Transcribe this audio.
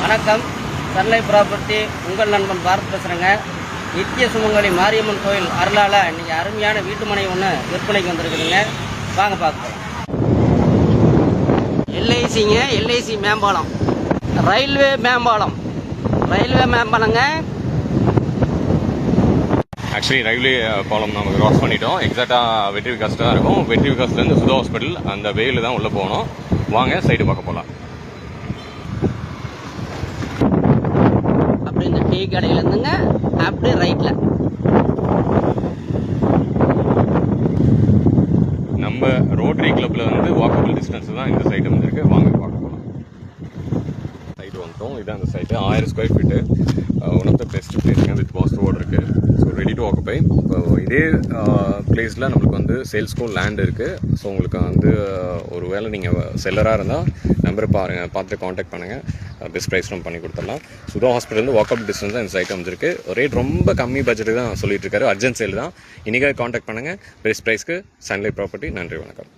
வணக்கம். Sun Life property உங்கள் நண்பன் பாரத் பேசுகிறேங்க. நித்திய சுமங்கலி மாரியம்மன் கோயில் அருளால் இன்றைக்கி அருமையான வீட்டு மனை ஒன்று விற்பனைக்கு வந்திருக்குதுங்க. வாங்க பார்க்கலாம். எல்ஐசிங்க, எல்ஐசி மேம்பாலம், ரயில்வே மேம்பாலங்க. ஆக்சுவலி ரயில்வே பாலம் நம்ம கிராஸ் பண்ணிட்டோம். எக்ஸாக்டாக வெற்றி விகாஸ் தான் இருக்கும். வெற்றி விகாஸ்லேருந்து சுதா ஹாஸ்பிட்டல் அந்த வேலு தான் உள்ளே போகணும். வாங்க சைடு பார்க்க போகலாம். அப்படி இந்த டீ கடையில் இருந்துங்க அப்படியே ரைட்டில் நம்ம ரோட்டரி கிளப்பில் வந்து வாக்கபிள் டிஸ்டன்ஸ் தான் இந்த சைடு வந்துருக்கு. வாங்க பார்க்க போகலாம். சைடு வந்துட்டோம். இதான் அந்த side 1000 square feet. One of the best பிளேஸுங்க. வித் பாஸ் ரோடு இருக்குது. So ready to occupy. இப்போ இதே பிளேஸில் நம்மளுக்கு வந்து சேல்ஸ்க்கும் லேண்ட் இருக்குது. ஸோ உங்களுக்கு வந்து ஒரு வேளை நீங்கள் செல்லராக இருந்தால் நம்பரை பார்த்து காண்டாக்ட் பண்ணுங்கள். பெஸ்ட் ப்ரைஸ் நம்ம பண்ணி கொடுத்துடலாம். சுதா ஹாஸ்பிட்டல் வாக்கபிள் டிஸ்டன்ஸ் தான் இந்த சைட் வந்துருக்கு. ரேட் ரொம்ப கம்மி பட்ஜெட்டு தான் சொல்லிட்டு இருக்காரு. அர்ஜென்ட் சேல் தான். இன்றைக்காக காண்டாக்ட் பண்ணுங்கள். பெஸ்ட் ப்ரைஸ்க்கு சன்லைஃப் ப்ராப்பர்ட்டி. நன்றி, வணக்கம்.